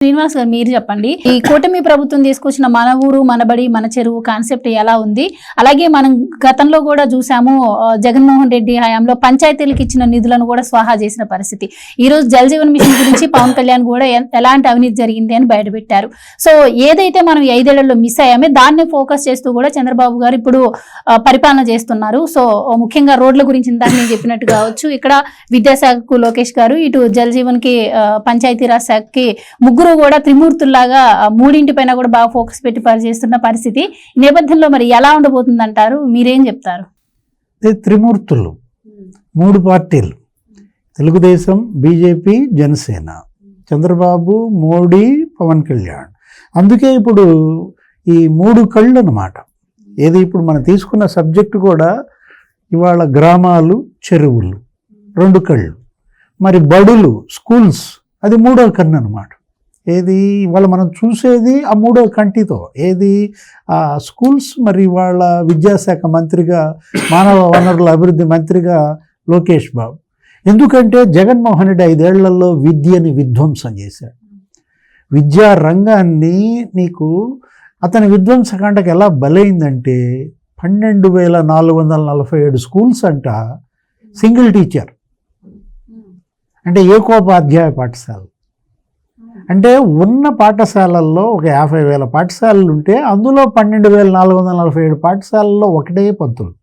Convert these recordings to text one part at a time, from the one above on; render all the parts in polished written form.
శ్రీనివాస్ గారు మీరు చెప్పండి, ఈ కూటమి ప్రభుత్వం తీసుకొచ్చిన మన ఊరు మనబడి మన చెరువు కాన్సెప్ట్ ఎలా ఉంది? అలాగే మనం గతంలో కూడా చూసాము, జగన్మోహన్ రెడ్డి హయాంలో పంచాయతీలకు ఇచ్చిన నిధులను కూడా స్వాహా చేసిన పరిస్థితి. ఈ రోజు జల్ జీవన్ మిషన్ గురించి పవన్ కళ్యాణ్ కూడా ఎలాంటి అవినీతి జరిగింది అని బయటపెట్టారు. సో ఏదైతే మనం 5 ఏళ్లలో మిస్ అయ్యామో దాన్ని ఫోకస్ చేస్తూ కూడా చంద్రబాబు గారు ఇప్పుడు పరిపాలన చేస్తున్నారు. సో ముఖ్యంగా రోడ్ల గురించి ఇందాక నేను చెప్పినట్టు కావచ్చు, ఇక్కడ విద్యాశాఖకు లోకేష్ గారు, ఇటు జల్ జీవన్ కి పంచాయతీరాజ్ శాఖకి ముగ్గురు కూడా త్రిమూర్తుల్లాగా మూడింటి పైన కూడా బాగా ఫోకస్ పెట్టి పనిచేస్తున్న పరిస్థితి. ఈ నేపథ్యంలో మరి ఎలా ఉండబోతుంది అంటారు? మీరేం చెప్తారు? త్రిమూర్తులు 3 పార్టీలు, తెలుగుదేశం, బీజేపీ, జనసేన, చంద్రబాబు, మోడీ, పవన్ కళ్యాణ్. అందుకే ఇప్పుడు ఈ 3 కళ్ళు అన్నమాట. ఏది ఇప్పుడు మనం తీసుకున్న సబ్జెక్టు కూడా ఇవాళ గ్రామాలు, చెరువులు 2 కళ్ళు, మరి బడులు, స్కూల్స్ అది 3వ కన్ను అనమాట. ఏది ఇవాళ మనం చూసేది ఆ 3వ కంటితో. ఏది ఆ స్కూల్స్. మరి ఇవాళ విద్యాశాఖ మంత్రిగా, మానవ వనరుల అభివృద్ధి మంత్రిగా లోకేష్ బాబు. ఎందుకంటే జగన్మోహన్ రెడ్డి 5 ఏళ్లలో విద్యని విధ్వంసం చేశాడు. విద్యా రంగాన్ని నీకు అతని విధ్వంసకాండకు ఎలా బలైందంటే 12,447 స్కూల్స్ అంట, సింగిల్ టీచర్ అంటే ఏకోపాధ్యాయ పాఠశాల. అంటే ఉన్న పాఠశాలల్లో ఒక 50,000 పాఠశాలలు ఉంటే అందులో 12,447 పాఠశాలల్లో ఒకటే పంతులు.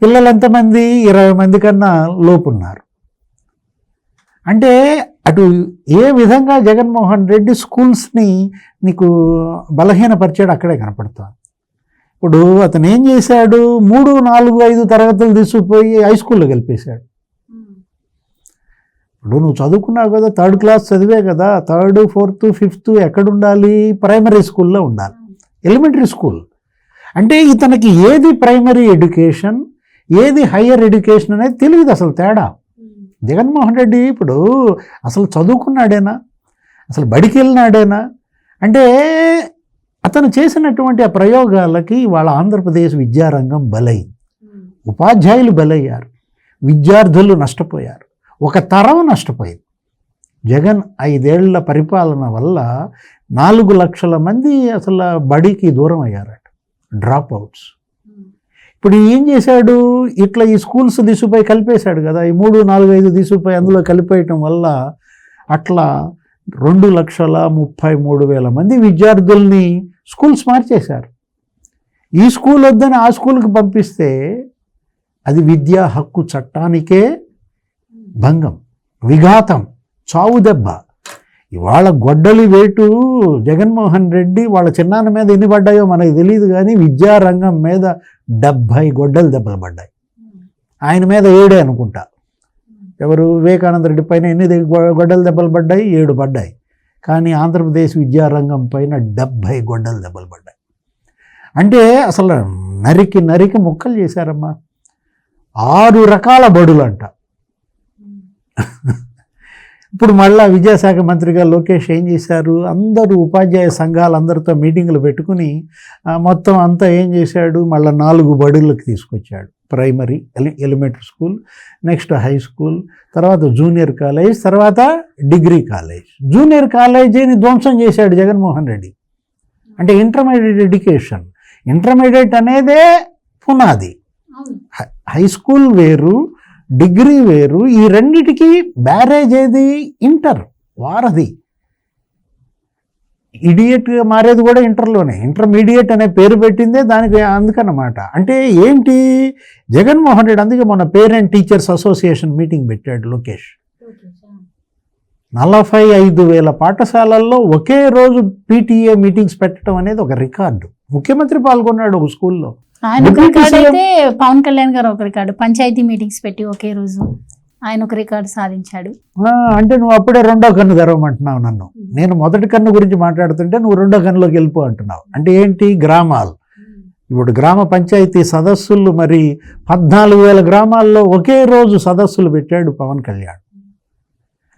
పిల్లలు ఎంతమంది? 20 మంది కన్నా లోపు ఉన్నారు. అంటే అటు ఏ విధంగా జగన్మోహన్ రెడ్డి స్కూల్స్ని నీకు బలహీనపరిచాడు అక్కడే కనపడుతుంది. ఇప్పుడు అతను ఏం చేశాడు? 3, 4, 5 తరగతులు తీసుకుపోయి హై స్కూల్లో గెలిపేశాడు. ఇప్పుడు నువ్వు చదువుకున్నావు కదా, 3rd క్లాస్ చదివే కదా, 3rd, 4th, 5th ఎక్కడ ఉండాలి? ప్రైమరీ స్కూల్లో ఉండాలి, ఎలిమెంటరీ స్కూల్. అంటే ఇతనికి ఏది ప్రైమరీ ఎడ్యుకేషన్, ఏది హయ్యర్ ఎడ్యుకేషన్ అనేది తెలియదు అసలు తేడా. జగన్మోహన్ రెడ్డి ఇప్పుడు అసలు చదువుకున్నాడేనా? అసలు బడికి వెళ్ళినాడేనా? అంటే అతను చేసినటువంటి ఆ ప్రయోగాలకి వాళ్ళ ఆంధ్రప్రదేశ్ విద్యారంగం బలైంది. ఉపాధ్యాయులు బలయ్యారు, విద్యార్థులు నష్టపోయారు, ఒక తరం నష్టపోయింది. జగన్ 5 ఏళ్ల పరిపాలన వల్ల 4 లక్షల మంది అసలు బడికి దూరం అయ్యారట, డ్రాప్ అవుట్స్. ఇప్పుడు ఏం చేశాడు? ఇట్లా ఈ స్కూల్స్ తీసుకుపోయి కలిపేశాడు కదా, ఈ 3, 4, 5 తీసుకుపోయి అందులో కలిపేయటం వల్ల అట్లా 2,33,000 మంది విద్యార్థుల్ని స్కూల్స్ మార్చేశారు. ఈ స్కూల్ వద్దని ఆ స్కూల్కి పంపిస్తే అది విద్యా హక్కు చట్టానికే భంగం, విఘాతం, చావు దెబ్బ. ఇవాళ గొడ్డలి వేటు జగన్మోహన్ రెడ్డి వాళ్ళ చిన్నాన్న మీద ఎన్ని పడ్డాయో మనకు తెలియదు, కానీ విద్యారంగం మీద 70 గొడ్డలి దెబ్బలు పడ్డాయి. ఆయన మీద 7 అనుకుంటా. ఎవరు? వివేకానంద రెడ్డి పైన ఎన్ని గొడ్డలి దెబ్బలు పడ్డాయి? 7 పడ్డాయి. కానీ ఆంధ్రప్రదేశ్ విద్యారంగం పైన 70 గొడ్డలి దెబ్బలు పడ్డాయి. అంటే అసలు నరికి నరికి ముక్కలు చేశారమ్మా. 6 రకాల బడులు అంట. ఇప్పుడు మళ్ళా విద్యాశాఖ మంత్రిగా లోకేష్ ఏం చేశారు? అందరూ ఉపాధ్యాయ సంఘాలందరితో మీటింగులు పెట్టుకుని మొత్తం అంతా ఏం చేశాడు? మళ్ళీ 4 బడులకు తీసుకొచ్చాడు. Primary, elementary school, next high school, తర్వాత జూనియర్ కాలేజ్, తర్వాత డిగ్రీ కాలేజ్. జూనియర్ కాలేజీని ధ్వంసం చేశాడు జగన్మోహన్ రెడ్డి. అంటే ఇంటర్మీడియట్ ఎడ్యుకేషన్, ఇంటర్మీడియట్ అనేదే పునాది. హై స్కూల్ వేరు, డిగ్రీ వేరు. ఈ రెండిటికి బ్యారేజ్ ఏది? ఇంటర్, వారధి. ఇడియట్గా మారేది కూడా ఇంటర్లోనే. ఇంటర్మీడియట్ అనే పేరు పెట్టిందే దానికి అందుకన్నమాట. అంటే ఏంటి? జగన్మోహన్ రెడ్డి అందుకే మొన్న పేరెంట్ టీచర్స్ అసోసియేషన్ మీటింగ్ పెట్టాడు లోకేష్. 45,000 పాఠశాలల్లో ఒకే రోజు PTA మీటింగ్స్ పెట్టడం అనేది ఒక రికార్డు. ముఖ్యమంత్రి పాల్గొన్నాడు ఒక స్కూల్లో. ఆయన ఒక రికార్డు అయితే పవన్ కళ్యాణ్ గారు ఒక రికార్డు, పంచాయతీ మీటింగ్స్ పెట్టి ఒకే రోజు ఆయన ఒక రికార్డు సాధించాడు. అంటే నువ్వు అప్పుడే 2వ కన్ను తెరవమంటున్నావు నన్ను. నేను మొదటి కన్ను గురించి మాట్లాడుతుంటే నువ్వు 2వ కన్నులోకి వెళ్ళిపో అంటున్నావు. అంటే ఏంటి? గ్రామాలు. ఇప్పుడు గ్రామ పంచాయతీ సదస్సులు మరి 14,000 గ్రామాల్లో ఒకే రోజు సదస్సులు పెట్టాడు పవన్ కళ్యాణ్.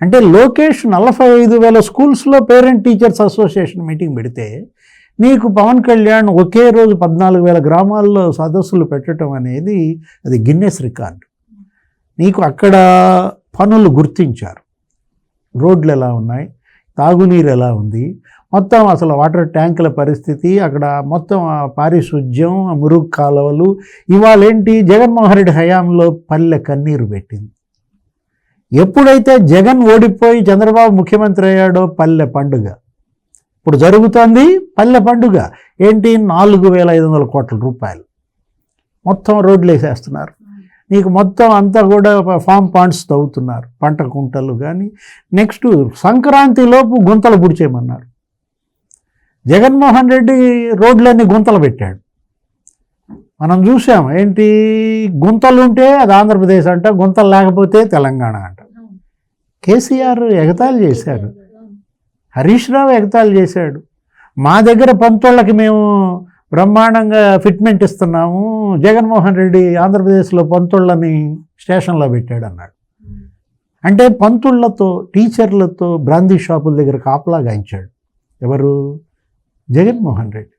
అంటే లోకేష్ 45,000 స్కూల్స్లో పేరెంట్ టీచర్స్ అసోసియేషన్ మీటింగ్ పెడితే నీకు పవన్ కళ్యాణ్ ఒకే రోజు 14,000 గ్రామాల్లో సదస్సులు పెట్టడం అనేది అది గిన్నెస్ రికార్డు. నీకు అక్కడ పనులు గుర్తించారు. రోడ్లు ఎలా ఉన్నాయి, తాగునీరు ఎలా ఉంది, మొత్తం అసలు వాటర్ ట్యాంకుల పరిస్థితి, అక్కడ మొత్తం ఆ పారిశుధ్యం, ఆ మురుగు కాలువలు. ఇవాళ ఏంటి, జగన్మోహన్ రెడ్డి హయాంలో పల్లె కన్నీరు పెట్టింది. ఎప్పుడైతే జగన్ ఓడిపోయి చంద్రబాబు ముఖ్యమంత్రి అయ్యాడో పల్లె పండుగ. ఇప్పుడు జరుగుతోంది పల్లె పండుగ. ఏంటి, 4,500 కోట్ల రూపాయలు మొత్తం రోడ్లు వేసేస్తున్నారు. నీకు మొత్తం అంతా కూడా ఫామ్ పాండ్స్ తవ్వుతున్నారు, పంట కుంటలు కానీ. నెక్స్ట్ సంక్రాంతిలోపు గుంతలు పుడిచేయమన్నారు. జగన్మోహన్ రెడ్డి రోడ్లన్నీ గుంతలు పెట్టాడు. మనం చూసాం, ఏంటి, గుంతలు ఉంటే అది ఆంధ్రప్రదేశ్ అంట, గుంతలు లేకపోతే తెలంగాణ అంట. కేసీఆర్ ఎగతాళి చేశాడు, హరీష్ రావు ఎగతాళి చేశాడు. మా దగ్గర పంతోళ్ళకి మేము బ్రహ్మాండంగా ఫిట్మెంట్ ఇస్తున్నాము, జగన్మోహన్ రెడ్డి ఆంధ్రప్రదేశ్లో పంతుళ్ళని స్టేషన్లో పెట్టాడు అన్నాడు. అంటే పంతుళ్లతో, టీచర్లతో బ్రాందీ షాపుల దగ్గర కాపలా గాయించాడు ఎవరు, జగన్మోహన్ రెడ్డి.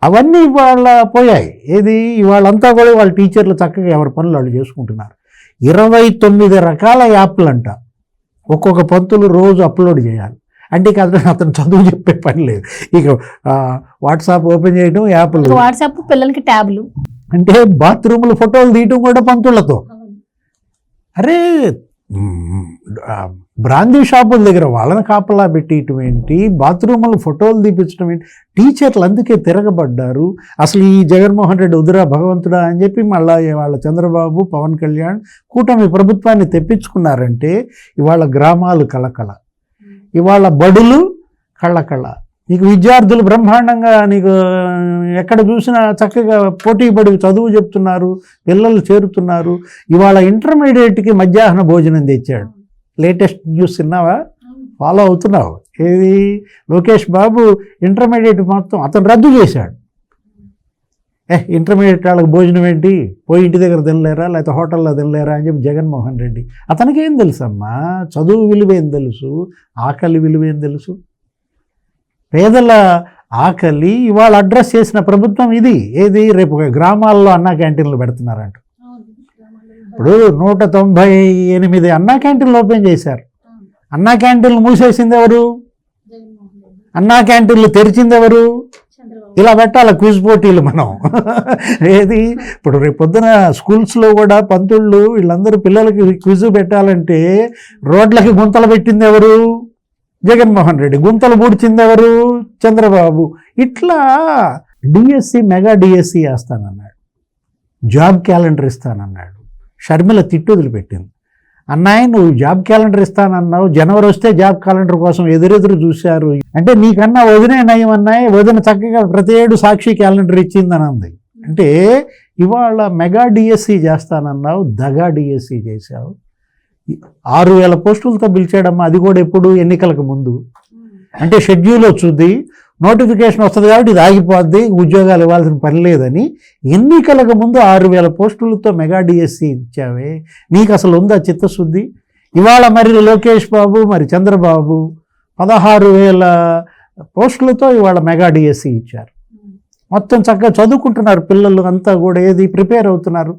అవన్నీ ఇవాళ పోయాయి. ఏది, ఇవాళంతా కూడా వాళ్ళ టీచర్లు చక్కగా ఎవరి పనులు వాళ్ళు చేసుకుంటున్నారు. 29 రకాల యాప్లు అంట, ఒక్కొక్క పంతులు రోజు అప్లోడ్ చేయాలి. అంటే ఇక అతను చదువు చెప్పే పని లేదు, ఇక వాట్సాప్ ఓపెన్ చేయడం, యాప్లు, వాట్సాప్, పిల్లలకి ట్యాబ్లు, అంటే బాత్రూములు ఫోటోలు తీయటం కూడా పంతులతో. అరే, బ్రాందీ షాపుల దగ్గర వాళ్ళని కాపలా పెట్టేటువంటి, బాత్రూములు ఫోటోలు తీపించడం ఏంటి. టీచర్లు అందుకే తిరగబడ్డారు. అసలు ఈ జగన్మోహన్ రెడ్డి ఉదురా భగవంతుడా అని చెప్పి మళ్ళా వాళ్ళ చంద్రబాబు, పవన్ కళ్యాణ్ కూటమి ప్రభుత్వాన్ని తెప్పించుకున్నారంటే ఇవాళ గ్రామాలు కళకళ, ఇవాళ బడులు కళ్ళకళ్ళ. నీకు విద్యార్థులు బ్రహ్మాండంగా, నీకు ఎక్కడ చూసినా చక్కగా పోటీ పడి చదువు చెప్తున్నారు, పిల్లలు చేరుతున్నారు. ఇవాళ ఇంటర్మీడియట్కి మధ్యాహ్న భోజనం తెచ్చాడు. లేటెస్ట్ న్యూస్ విన్నావా, ఫాలో అవుతున్నావు? ఏది, లోకేష్ బాబు ఇంటర్మీడియట్ మొత్తం అతను రద్దు చేశాడు. ఇంటర్మీడియట్ వాళ్ళకి భోజనం ఏంటి, పోయి ఇంటి దగ్గర తినలేరా, లేకపోతే హోటల్లో తినలేరా అని చెప్పి జగన్మోహన్ రెడ్డి. అతనికి ఏం తెలుసమ్మా, చదువు విలువేం తెలుసు, ఆకలి విలువేం తెలుసు, పేదల ఆకలి ఇవాళ అడ్రస్ చేసిన ప్రభుత్వం ఇది. ఏది, రేపు గ్రామాల్లో అన్నా క్యాంటీన్లు పెడుతున్నారంట. ఇప్పుడు 198 అన్నా క్యాంటీన్లు ఓపెన్ చేశారు. అన్నా క్యాంటీన్లు మూసేసింది ఎవరు, అన్నా క్యాంటీన్లు తెరిచింది ఎవరు? ఇలా పెట్టాలి క్విజ్ పోటీలు మనం. ఏది, ఇప్పుడు రేపు పొద్దున స్కూల్స్లో కూడా పంతుళ్ళు వీళ్ళందరూ పిల్లలకి క్విజ్ పెట్టాలంటే రోడ్లకి గుంతలు పెట్టింది ఎవరు, జగన్మోహన్ రెడ్డి. గుంతలు పూడ్చింది ఎవరు, చంద్రబాబు. ఇట్లా డిఎస్సి, మెగా డిఎస్సి వేస్తానన్నాడు, జాబ్ క్యాలెండర్ ఇస్తానన్నాడు. షర్మిల తిట్టు వదిలిపెట్టింది. అన్నాయి, నువ్వు జాబ్ క్యాలెండర్ ఇస్తానన్నావు, జనవరి వస్తే జాబ్ క్యాలెండర్ కోసం ఎదురెదురు చూశారు. అంటే నీకన్నా వదినే నయం అన్నాయి, వదిన చక్కగా ప్రతి ఏడు సాక్షి క్యాలెండర్ ఇచ్చిందని అంది. అంటే ఇవాళ మెగా డిఎస్సి చేస్తానన్నావు, దగా డిఎస్సి చేశావు. 6,000 పోస్టులతో పిలిచాడమ్మా, అది కూడా ఎప్పుడు, ఎన్నికలకు ముందు. అంటే షెడ్యూల్ వచ్చుద్ది, నోటిఫికేషన్ వస్తుంది కాబట్టి ఇది ఆగిపోద్ది, ఉద్యోగాలు ఇవ్వాల్సిన పని లేదని ఎన్నికలకు ముందు 6,000 పోస్టులతో మెగా డిఎస్సి ఇచ్చావే, నీకు అసలు ఉందా చిత్తశుద్ధి? ఇవాళ మరి లోకేష్ బాబు, మరి చంద్రబాబు 16,000 పోస్టులతో ఇవాళ మెగా డిఎస్సి ఇచ్చారు. మొత్తం చక్కగా చదువుకుంటున్నారు పిల్లలు అంతా కూడా. ఏది, ప్రిపేర్ అవుతున్నారు,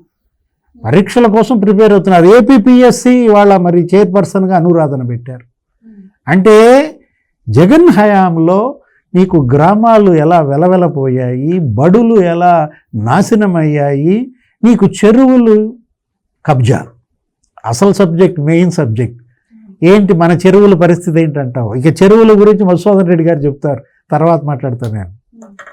పరీక్షల కోసం ప్రిపేర్ అవుతున్నారు. ఏపీపీఎస్సి ఇవాళ మరి చైర్పర్సన్గా అనురాధన పెట్టారు. అంటే జగన్ హయాంలో నీకు గ్రామాలు ఎలా వెలవెలపోయాయి, బడులు ఎలా నాశనమయ్యాయి, నీకు చెరువులు కబ్జా. అసలు సబ్జెక్ట్, మెయిన్ సబ్జెక్ట్ ఏంటి, మన చెరువుల పరిస్థితి ఏంటంటావు? ఇక చెరువుల గురించి మధుసూదన్ రెడ్డి గారు చెప్తారు, తర్వాత మాట్లాడతాను నేను.